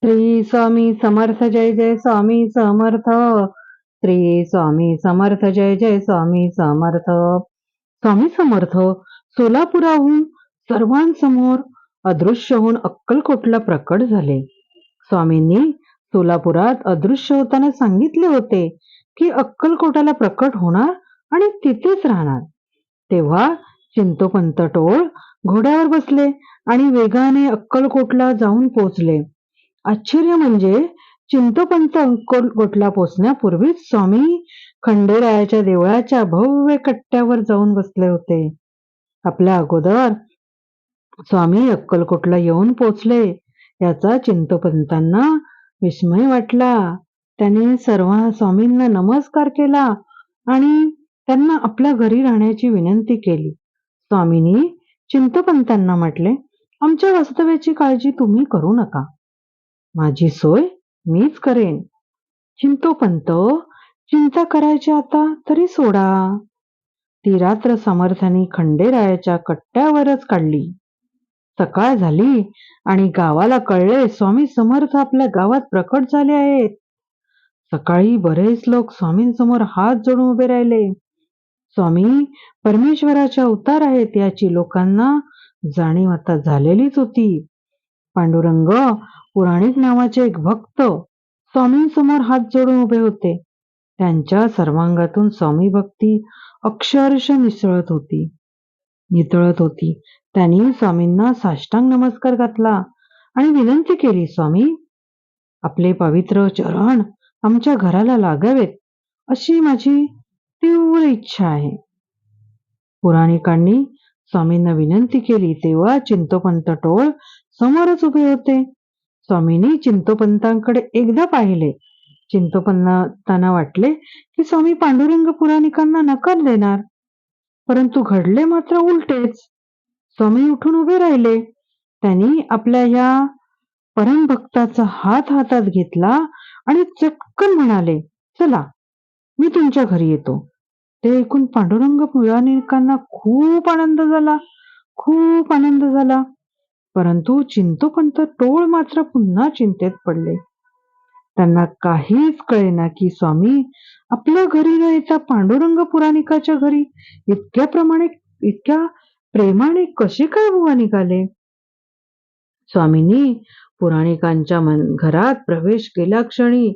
श्री स्वामी समर्थ जय जय स्वामी समर्थ. श्री स्वामी समर्थ जय जय स्वामी समर्थ. स्वामी समर्थ सोलापुराहून सर्वांसमोर अदृश्य होऊन अक्कलकोटला प्रकट झाले. स्वामींनी सोलापुरात अदृश्य होताना सांगितले होते की अक्कलकोटाला प्रकट होणार आणि तिथेच राहणार. तेव्हा चिंतोपंत टोळ घोड्यावर बसले आणि वेगाने अक्कलकोटला जाऊन पोचले. आश्चर्य म्हणजे चिंतोपंत अक्कलकोटला पोचण्यापूर्वीच स्वामी खंडेरायाच्या देवळाच्या भव्य कट्ट्यावर जाऊन बसले होते. आपल्या अगोदर स्वामी अक्कलकोटला येऊन पोचले याचा चिंतोपंतांना विस्मय वाटला. त्याने सर्व स्वामींना नमस्कार केला आणि त्यांना आपल्या घरी राहण्याची विनंती केली. स्वामींनी चिंतोपंतांना म्हटले, आमच्या वास्तव्याची काळजी तुम्ही करू नका. माझी सोय मीच करेन. चिंतोपंत चिंता करायची आता तरी सोडा. ती रात्र समर्थांनी खंडेरायाच्या कट्ट्यावरच काढली. सकाळ झाली आणि गावाला कळले स्वामी समर्थ आपल्या गावात प्रकट झाले आहेत. सकाळी बरेच लोक स्वामींसमोर हात जोडून उभे राहिले. स्वामी परमेश्वराचे अवतार आहेत याची लोकांना जाणीव आता झालेलीच होती. पांडुरंग पुराणिक नावाचे एक भक्त स्वामींसमोर हात जोडून उभे होते. त्यांच्या सर्वांगातून स्वामी भक्ती अक्षरशः नितळत होती. त्यांनी स्वामींना साष्टांग नमस्कार घातला आणि विनंती केली, स्वामी आपले पवित्र चरण आमच्या घराला लागावेत अशी माझी तीव्र इच्छा आहे. पुराणिकांनी स्वामींना विनंती केली तेव्हा चिंतोपंत टोळ समोरच उभे होते. स्वामींनी चिंतोपंतांकडे एकदा पाहिले. चिंतोपंतांना वाटले की स्वामी पांडुरंग पुराणिकांना नकार देणार, परंतु घडले मात्र उलटेच. स्वामी उठून उभे राहिले. त्यांनी आपल्या या परमभक्ताचा हात हातात घेतला आणि चटकन म्हणाले, चला मी तुमच्या घरी येतो. ते ऐकून पांडुरंग पुराणिकांना खूप आनंद झाला. परंतु चिंतोपंत टोळ मात्र पुन्हा चिंतेत पडले. त्यांना काहीच कळेना की स्वामी आपल्या घरी न येता पांडुरंग पुराणिकाच्या घरी इतक्या प्रेमाने कसे काय बुवा निघाले. स्वामींनी पुराणिकांच्या घरात प्रवेश केल्या क्षणी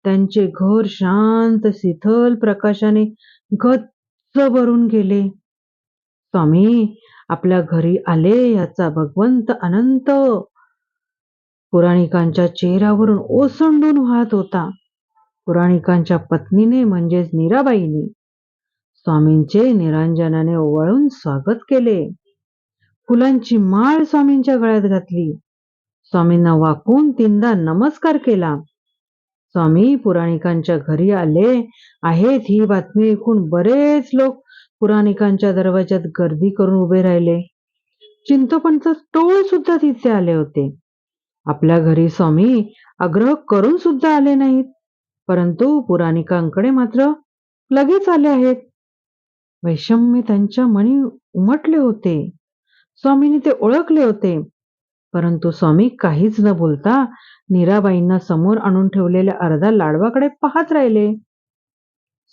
त्यांचे घर शांत शीतल प्रकाशाने गच्च भरून गेले. स्वामी आपल्या घरी आले याचा भगवंत अनंत पुराणिकांच्या चेहऱ्यावरून ओसंडून वाहत होता. पुराणिकांच्या पत्नीने म्हणजेच मीराबाईने स्वामींचे निरांजनाने ओवाळून स्वागत केले. फुलांची माळ स्वामींच्या गळ्यात घातली. स्वामींना वाकून 3दा नमस्कार केला. स्वामी पुराणिकांच्या घरी आले आहेत ही बातमी ऐकून बरेच लोक पुराणिकांच्या दरवाज्यात गर्दी करून उभे राहिले. चिंतोपंत टोळ सुद्धा तिथे आले होते. आपल्या घरी स्वामी आग्रह करून सुद्धा आले नाहीत, परंतु पुराणिकांकडे मात्र लगेच आले आहेत. वैषम्य त्यांच्या मनी उमटले होते. स्वामींनी ते ओळखले होते, परंतु स्वामी काहीच न बोलता मीराबाईंना समोर आणून ठेवलेल्या अर्धा लाडवाकडे पाहत राहिले.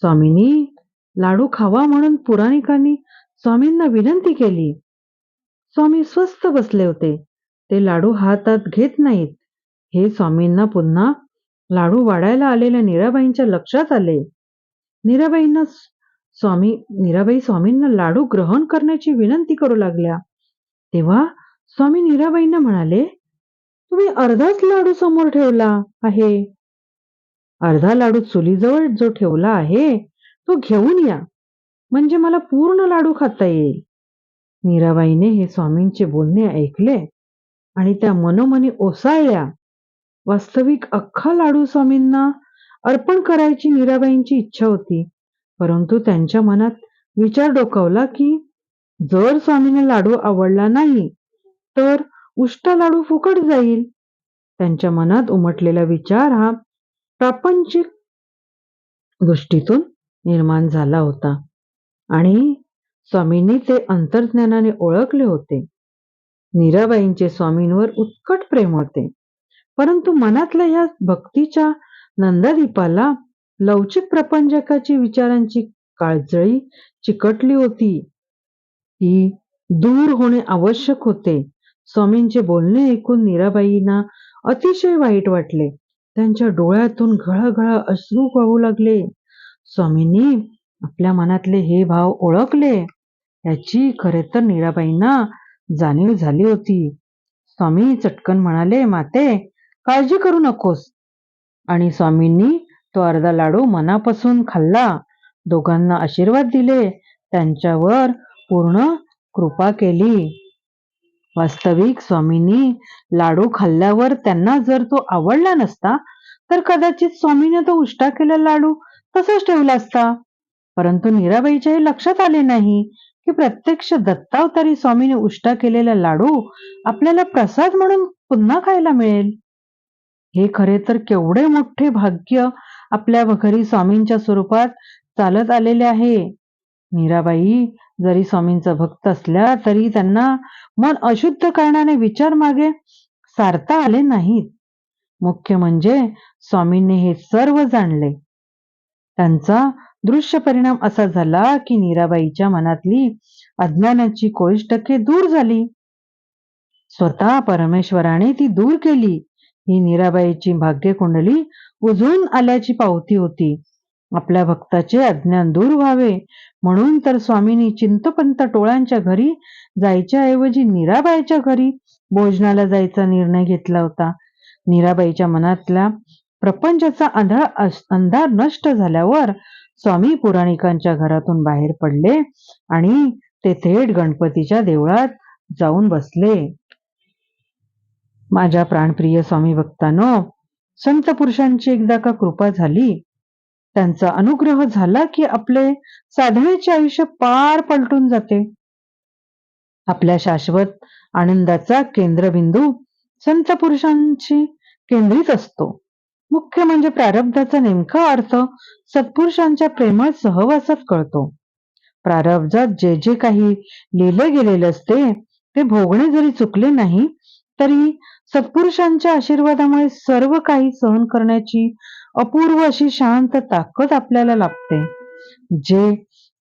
स्वामींनी लाडू खावा म्हणून पुराणिकांनी स्वामींना विनंती केली. स्वामी स्वस्थ बसले होते. ते लाडू हातात घेत नाहीत हे स्वामींना पुन्हा लाडू वाढायला आलेल्या मीराबाईंच्या लक्षात आले. मीराबाई स्वामींना लाडू ग्रहण करण्याची विनंती करू लागल्या. तेव्हा स्वामी मीराबाईंना म्हणाले, तुम्ही अर्धाच लाडू समोर ठेवला आहे. अर्धा लाडू चुलीजवळ जो ठेवला आहे तो घेऊन या, म्हणजे मला पूर्ण लाडू खाता येईल. मीराबाईने हे स्वामींचे बोलणे ऐकले आणि त्या मनोमनी ओसाळल्या. वास्तविक अख्खा लाडू स्वामींना अर्पण करायची मीराबाईंची इच्छा होती, परंतु त्यांच्या मनात विचार डोकावला की जर स्वामींना लाडू आवडला नाही तर उष्टा लाडू फुकट जाईल. त्यांच्या मनात उमटलेला विचार हा प्रापंचिक दृष्टीतून निर्माण झाला होता आणि स्वामींनी ते अंतर्ज्ञानाने ओळखले होते. मीराबाईंचे स्वामींवर उत्कट प्रेम होते, परंतु मनातल्या ह्या भक्तीच्या नंददीपाला लवचिक प्रपंचकाची विचारांची काळजळी चिकटली होती. ती दूर होणे आवश्यक होते. स्वामींचे बोलणे ऐकून मीराबाईंना अतिशय वाईट वाटले. त्यांच्या डोळ्यातून घळघळ अश्रू वाहू लागले. स्वामींनी आपल्या मनातले हे भाव ओळखले याची खरे तर मीराबाईंना जाणीव झाली होती. स्वामी चटकन म्हणाले, माते, काळजी करू नकोस. आणि स्वामींनी तो अर्धा लाडू मनापासून खाल्ला. दोघांना आशीर्वाद दिले. त्यांच्यावर पूर्ण कृपा केली. वास्तविक स्वामींनी लाडू खाल्ल्यावर त्यांना जर तो आवडला नसता तर कदाचित स्वामीने तो उष्टा केलेला लाडू तसाच ठेवला असता. परंतु मीराबाईच्या हे लक्षात आले नाही की प्रत्यक्ष दत्तावतारी स्वामीने उष्टा केलेला लाडू आपल्याला प्रसाद म्हणून पुन्हा खायला मिळेल. हे खरे तर केवढे मोठे भाग्य आपल्या घरी स्वामींच्या स्वरूपात चालत आलेले आहे. मीराबाई जरी स्वामींचा भक्त असल्या तरी त्यांना मन अशुद्ध करणारे विचार मागे सारता आले नाहीत. मुख्य म्हणजे स्वामींनी हे सर्व जाणले. त्यांचा दृश्य परिणाम असा झाला की मीराबाईच्या मनातली अज्ञानाची कोळिष्टके दूर झाली. स्वतः परमेश्वराने ती दूर केली. ही मीराबाईची भाग्यकुंडली उजळून आल्याची पावती होती. आपल्या भक्ताचे अज्ञान दूर व्हावे म्हणून तर स्वामींनी चिंतपंत टोळांच्या घरी जायच्या ऐवजी मीराबाईच्या घरी भोजनाला जायचा निर्णय घेतला होता. मीराबाईच्या मनातला प्रपंचाचा अंधार नष्ट झाल्यावर स्वामी पुराणिकांच्या घरातून बाहेर पडले आणि ते थेट गणपतीच्या देवळात जाऊन बसले. माझ्या प्राणप्रिय स्वामी भक्तांनो, संत पुरुषांची एकदा का कृपा झाली, त्यांचा अनुग्रह झाला की आपले साधनेचे आयुष्य पार पलटून जाते. आपल्या शाश्वत आनंदाचा केंद्रबिंदू संत पुरुषांशी केंद्रित असतो. मुख्य म्हणजे प्रारब्धाचा नेमका अर्थ सत्पुरुषांच्या प्रेमळ सहवासात कळतो. प्रारब्धात जे जे काही लिहिले गेलेले असते ते भोगणे जरी चुकले नाही तरी सत्पुरुषांच्या आशीर्वादामुळे सर्व काही सहन करण्याची अपूर्व अशी शांत ताकद आपल्याला लाभते. जे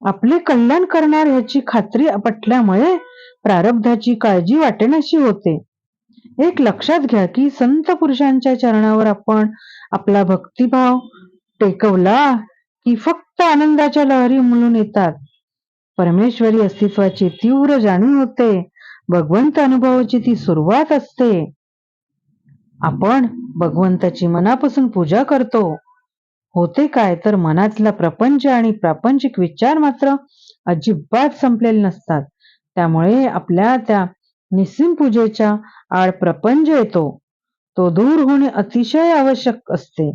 आपले कल्याण करणार ह्याची खात्री पटल्यामुळे प्रारब्धाची काळजी वाटेनाशी होते. एक लक्षात घ्या की संत पुरुषांच्या चरणावर आपण आपला भक्तिभाव टेकवला की फक्त आनंदाच्या लहरी उमलून येतात. परमेश्वरी अस्तित्वाची तीव्र जाणीव होते. भगवंत अनुभवाची ती सुरुवात असते. आपण भगवंताची मनापासून पूजा करतो. होते काय तर मनातला प्रपंच आणि प्रापंचिक विचार मात्र अजिबात संपलेले नसतात. त्यामुळे आपल्या त्या निस्सीम पूजेच्या आड प्रपंच येतो. तो दूर होणे अतिशय आवश्यक असते.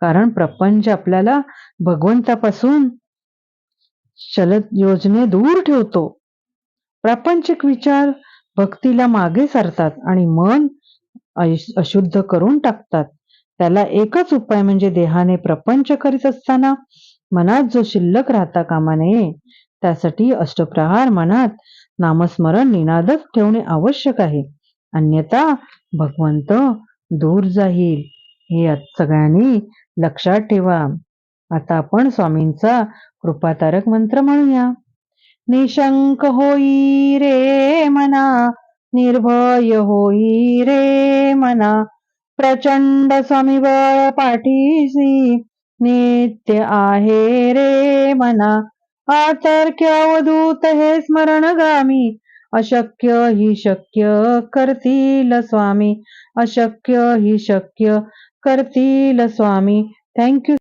कारण प्रपंच आपल्याला भगवंतापासून चलत योजने दूर ठेवतो. प्रापंचिक विचार भक्तीला मागे सारतात आणि मन अशुद्ध करून टाकतात. त्याला एकच उपाय म्हणजे देहाने प्रपंच करीत असताना मनात जो शिल्लक राहता कामा नये. त्यासाठी अष्टप्रहार मनात नामस्मरण निनादच ठेवणे आवश्यक आहे. अन्यथा भगवंत दूर जाईल. हे सगळ्यांनी लक्षात ठेवा. आता आपण स्वामींचा कृपातारक मंत्र म्हणूया. निशंक होई रे मना, निर्भय होई रे मना, प्रचंड स्वामी बळ पाठीसी, नित्य आहे रे मना. आतर्क्य अवधूत हे स्मरणगामी, अशक्य ही शक्य करतील स्वामी, अशक्य ही शक्य करतील स्वामी. थँक्यू.